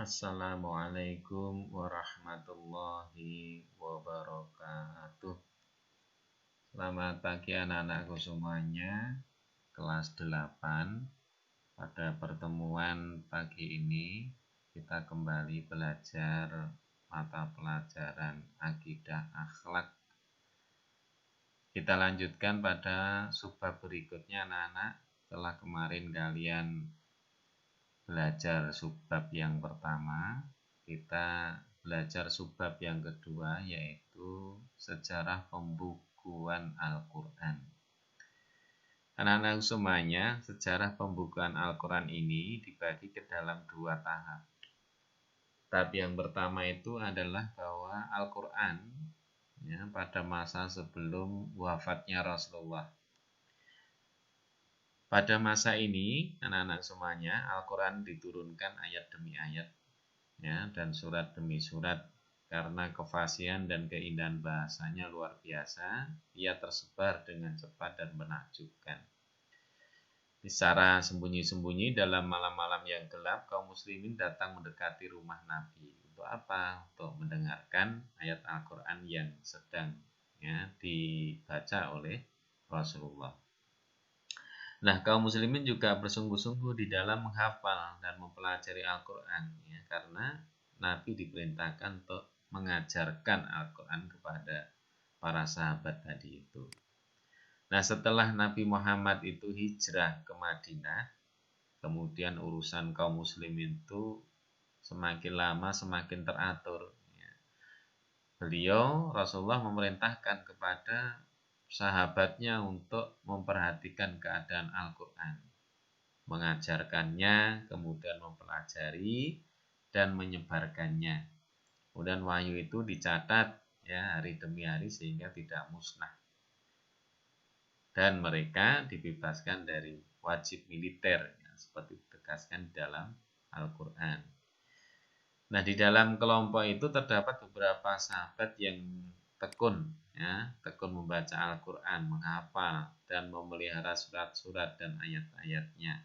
Assalamualaikum warahmatullahi wabarakatuh. Selamat pagi anak-anakku semuanya. Kelas 8. Pada pertemuan pagi ini kita kembali belajar mata pelajaran akidah akhlak. Kita lanjutkan pada subbab berikutnya anak-anak. Setelah kemarin kalian belajar subbab yang pertama, kita belajar subbab yang kedua, yaitu sejarah pembukuan Al-Quran. Anak-anak semuanya, sejarah pembukuan Al-Quran ini dibagi ke dalam 2 tahap. Tahap yang pertama itu adalah bahwa Al-Quran pada masa sebelum wafatnya Rasulullah. Pada masa ini, anak-anak semuanya, Al-Quran diturunkan ayat demi ayat, dan surat demi surat. Karena kefasihan dan keindahan bahasanya luar biasa, ia tersebar dengan cepat dan menakjubkan. Secara sembunyi-sembunyi dalam malam-malam yang gelap, kaum muslimin datang mendekati rumah Nabi. Untuk apa? Untuk mendengarkan ayat Al-Quran yang sedang dibaca oleh Rasulullah. Nah, kaum muslimin juga bersungguh-sungguh di dalam menghafal dan mempelajari Al-Quran, karena Nabi diperintahkan untuk mengajarkan Al-Quran kepada para sahabat tadi itu. Nah, setelah Nabi Muhammad itu hijrah ke Madinah, kemudian urusan kaum muslimin itu semakin lama semakin teratur. Beliau, Rasulullah, memerintahkan kepada sahabatnya untuk memperhatikan keadaan Al-Quran, mengajarkannya, kemudian mempelajari dan menyebarkannya. Kemudian wahyu itu dicatat hari demi hari sehingga tidak musnah. Dan mereka dibebaskan dari wajib militer, seperti ditegaskan dalam Al-Quran. Nah, di dalam kelompok itu terdapat beberapa sahabat yang tekun membaca Al-Quran, menghafal dan memelihara surat-surat dan ayat-ayatnya.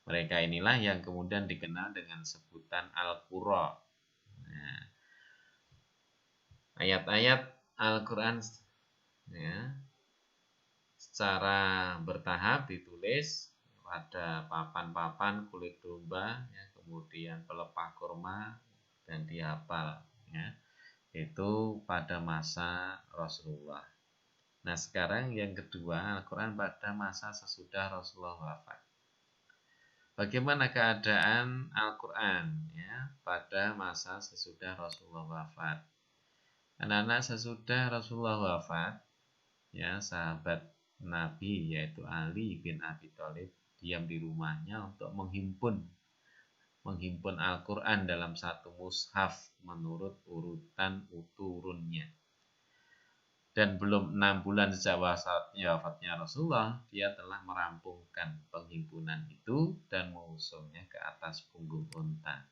Mereka inilah yang kemudian dikenal dengan sebutan Al-Qurra. Ayat-ayat Al-Quran secara bertahap ditulis pada papan-papan kulit domba, kemudian pelepah kurma, dan dihafal. Itu pada masa Rasulullah. Nah, sekarang yang kedua, Al-Quran pada masa sesudah Rasulullah wafat. Bagaimana keadaan Al-Quran pada masa sesudah Rasulullah wafat? Anak-anak, sesudah Rasulullah wafat, sahabat Nabi yaitu Ali bin Abi Thalib diam di rumahnya untuk menghimpun Al-Quran dalam satu mushaf menurut urutan turunnya. Dan belum 6 bulan sejak wafatnya Rasulullah, dia telah merampungkan penghimpunan itu dan mengusungnya ke atas punggung unta.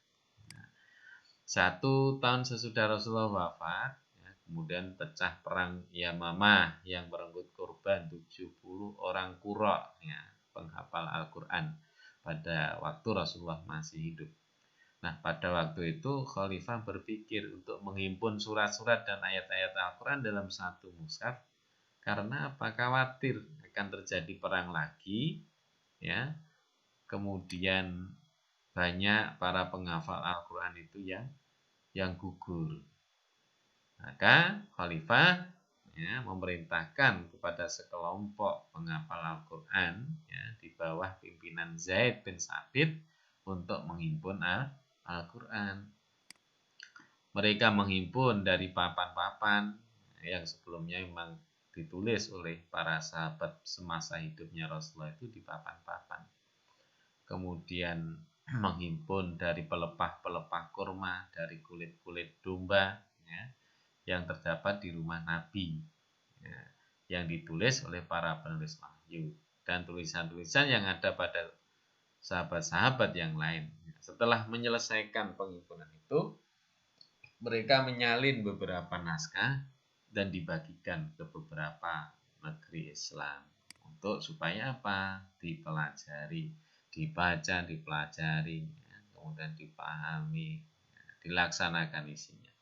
1 tahun sesudah Rasulullah wafat, kemudian pecah perang Yamamah yang merenggut korban 70 orang qurra, penghafal Al-Quran pada waktu Rasulullah masih hidup. Nah, pada waktu itu Khalifah berpikir untuk menghimpun surat-surat dan ayat-ayat Al-Quran dalam satu mushaf. Karena apa? Khawatir akan terjadi perang lagi, kemudian banyak para penghafal Al-Quran itu yang gugur. Maka Khalifah memerintahkan kepada sekelompok penghafal Al-Quran di bawah pimpinan Zaid bin Sabit untuk menghimpun Al-Quran. Mereka menghimpun dari papan-papan yang sebelumnya memang ditulis oleh para sahabat semasa hidupnya Rasulullah itu di papan-papan. Kemudian menghimpun dari pelepah-pelepah kurma, dari kulit-kulit domba yang terdapat di rumah Nabi, yang ditulis oleh para penulis wahyu, dan tulisan-tulisan yang ada pada sahabat-sahabat yang lain. Setelah menyelesaikan penghimpunan itu, mereka menyalin beberapa naskah dan dibagikan ke beberapa negeri Islam untuk supaya apa? Dipelajari, dibaca, dipelajari. kemudian dipahami, dilaksanakan isinya.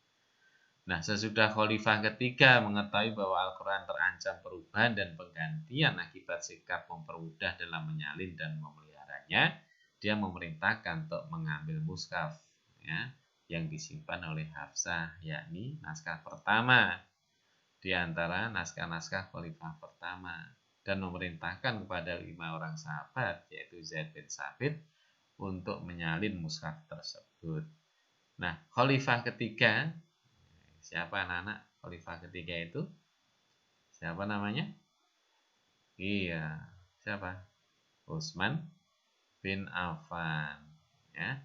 Nah, sesudah khalifah ketiga mengetahui bahwa Al-Quran terancam perubahan dan penggantian akibat sikap mempermudah dalam menyalin dan memeliharanya, dia memerintahkan untuk mengambil mushaf, ya, yang disimpan oleh Hafsah, yakni naskah pertama di antara naskah-naskah khalifah pertama, dan memerintahkan kepada 5 orang sahabat, yaitu Zaid bin Sabit, untuk menyalin mushaf tersebut. Nah, khalifah ketiga, siapa anak-anak? Khalifah ketiga itu siapa namanya? Iya, siapa? Utsman bin Affan, ya.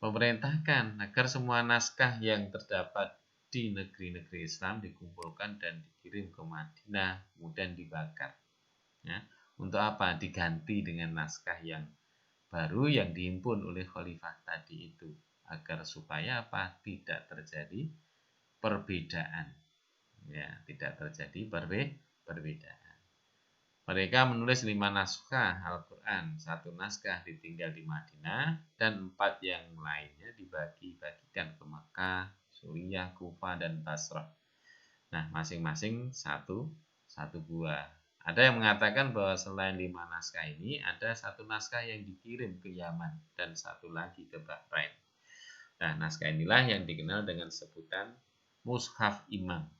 Memerintahkan agar semua naskah yang terdapat di negeri-negeri Islam dikumpulkan dan dikirim ke Madinah, kemudian dibakar. Ya. Untuk apa? Diganti dengan naskah yang baru yang dihimpun oleh khalifah tadi itu, agar supaya apa? Tidak terjadi perbedaan. Ya, tidak terjadi perbedaan. Mereka menulis 5 naskah Al-Quran, 1 naskah ditinggal di Madinah, dan 4 yang lainnya dibagi-bagikan ke Mekah, Suriah, Kufah, dan Basrah. Nah, masing-masing satu buah. Ada yang mengatakan bahwa selain 5 naskah ini, ada 1 naskah yang dikirim ke Yaman, dan 1 lagi ke Bahrain. Nah, naskah inilah yang dikenal dengan sebutan Mushaf Imam.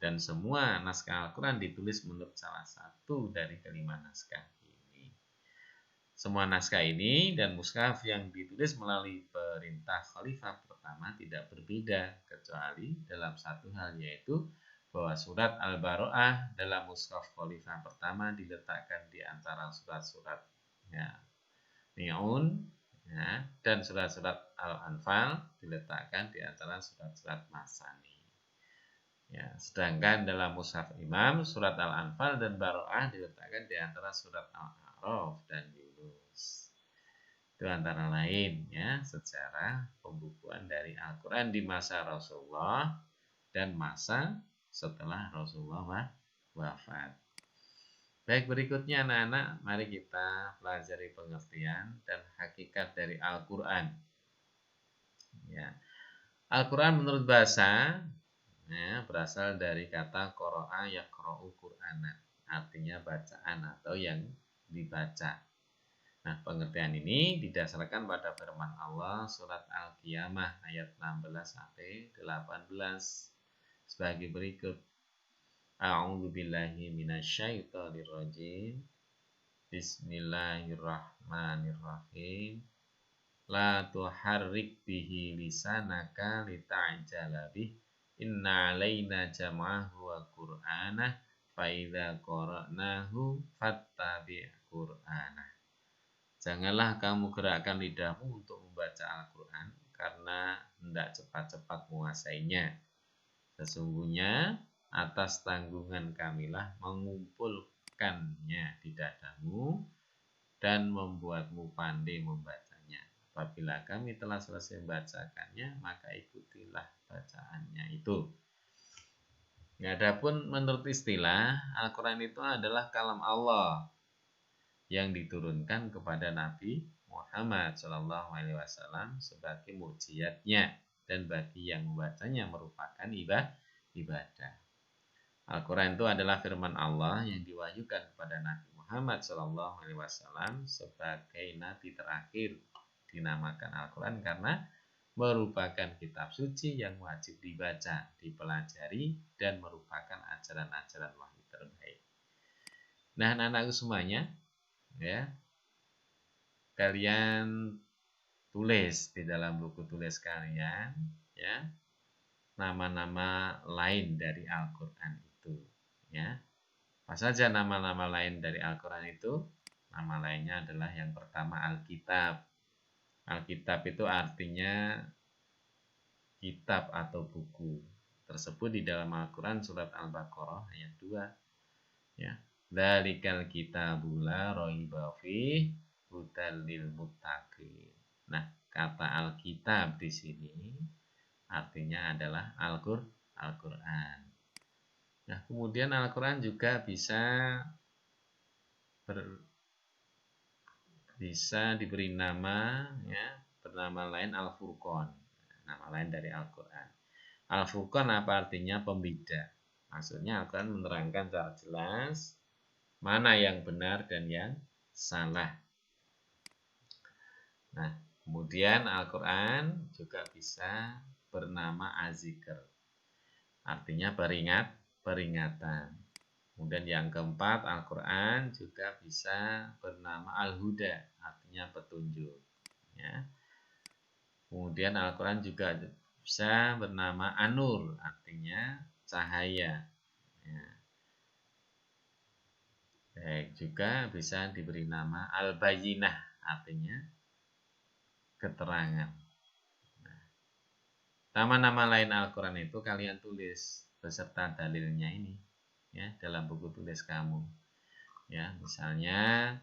Dan semua naskah Al-Quran ditulis menurut salah satu dari kelima naskah ini. Semua naskah ini dan mushaf yang ditulis melalui perintah khalifah pertama tidak berbeda, kecuali dalam satu hal, yaitu bahwa surat Al-Baro'ah dalam mushaf khalifah pertama diletakkan di antara surat-surat, ya, Ni'un, ya, dan surat-surat Al-Anfal diletakkan di antara surat-surat Masani. Ya, sedangkan dalam mushaf Imam, surat Al-Anfal dan Baro'ah diletakkan di antara surat Al-A'raf dan Yunus. Itu antara lain, ya, secara pembukuan dari Al-Quran di masa Rasulullah dan masa setelah Rasulullah wafat. Baik, berikutnya anak-anak, mari kita pelajari pengertian dan hakikat dari Al-Quran. Ya. Al-Quran menurut bahasa, ya, berasal dari kata qara'a yaqra'u Qur'ana, artinya bacaan atau yang dibaca. Nah, pengertian ini didasarkan pada firman Allah surat Al-Qiyamah ayat 16 sampai 18 sebagai berikut. A'udzu billahi minasyaitonir rajim. Bismillahirrahmanirrahim. La tuharrik bihi lisanaka lita'jala bih. Inna alaina jam'ahu wa qur'anah fa idza qara'nahu fattabi' qur'anah. Janganlah kamu gerakkan lidahmu untuk membaca Al-Quran karena hendak cepat-cepat menguasainya. Sesungguhnya atas tanggungan kamilah mengumpulkannya di dadamu dan membuatmu pandai membacanya. Apabila kami telah selesai membacakannya, maka ikutilah bacaannya itu. Adapun menurut istilah, Al-Quran itu adalah kalam Allah yang diturunkan kepada Nabi Muhammad SAW sebagai mukjizatnya, dan bagi yang membacanya merupakan ibadah. Al-Quran itu adalah firman Allah yang diwahyukan kepada Nabi Muhammad SAW sebagai Nabi terakhir. Dinamakan Al-Quran karena merupakan kitab suci yang wajib dibaca, dipelajari, dan merupakan ajaran-ajaran wahyu terbaik. Nah, anak-anakku semuanya, ya, kalian tulis di dalam buku tulis kalian, ya, nama-nama lain dari Al-Quran itu, ya. Apa saja nama-nama lain dari Al-Quran itu? Nama lainnya adalah yang pertama Alkitab. Alkitab itu artinya kitab atau buku. Tersebut di dalam Al-Quran surat Al-Baqarah ayat 2. Ya. Dzalikal kitabu la raiba fihi hudal lil muttaqin. Nah, kata Alkitab di sini artinya adalah Al-Quran. Nah, kemudian Al-Quran juga bisa bisa diberi nama, ya, bernama lain Al-Furqan, nama lain dari Al-Quran. Al-Furqan apa artinya? Pembeda. Maksudnya akan menerangkan secara jelas mana yang benar dan yang salah. Nah, kemudian Al-Quran juga bisa bernama Az-Zikr, artinya peringatan. Kemudian yang keempat, Al-Quran juga bisa bernama Al-Huda, artinya petunjuk. Ya. Kemudian Al-Quran juga bisa bernama An-Nur, artinya cahaya. Ya. Baik, juga bisa diberi nama Al-Bayyinah, artinya keterangan. Nama-nama lain Al-Quran itu kalian tulis beserta dalilnya ini, ya, dalam buku tulis kamu. Ya, misalnya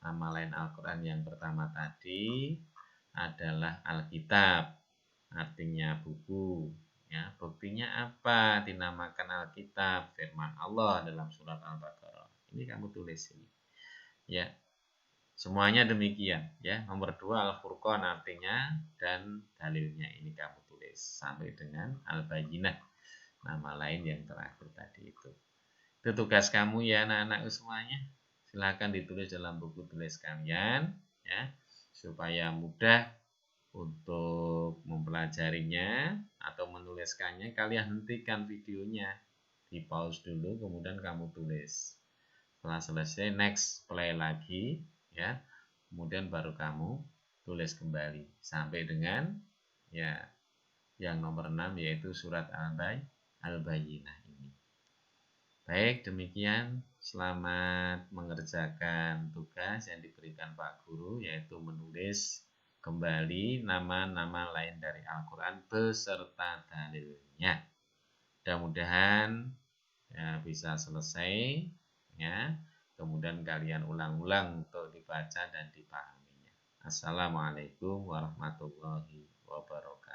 nama lain Al-Quran yang pertama tadi adalah Alkitab, artinya buku. Ya, buktinya apa dinamakan Alkitab? Firman Allah dalam surat Al-Baqarah. Ini kamu tulis ini. Ya, semuanya demikian. Ya, nomor 2 Al-Furqan artinya dan dalilnya ini kamu tulis sampai dengan Al-Bayyinah, nama lain yang terakhir tadi itu. Itu tugas kamu ya anak-anakku semuanya. Silahkan ditulis dalam buku tulis kalian, ya, supaya mudah untuk mempelajarinya atau menuliskannya. Kalian hentikan videonya, di pause dulu, kemudian kamu tulis. Setelah selesai, next play lagi, ya, kemudian baru kamu tulis kembali sampai dengan, ya, yang nomor 6 yaitu surat Al-Bayyinah ini. Baik, demikian. Selamat mengerjakan tugas yang diberikan Pak Guru, yaitu menulis kembali nama-nama lain dari Al-Quran beserta dalilnya. Mudah-mudahan ya, bisa selesai, ya. Kemudian kalian ulang-ulang untuk dibaca dan dipahaminya. Assalamualaikum warahmatullahi wabarakatuh.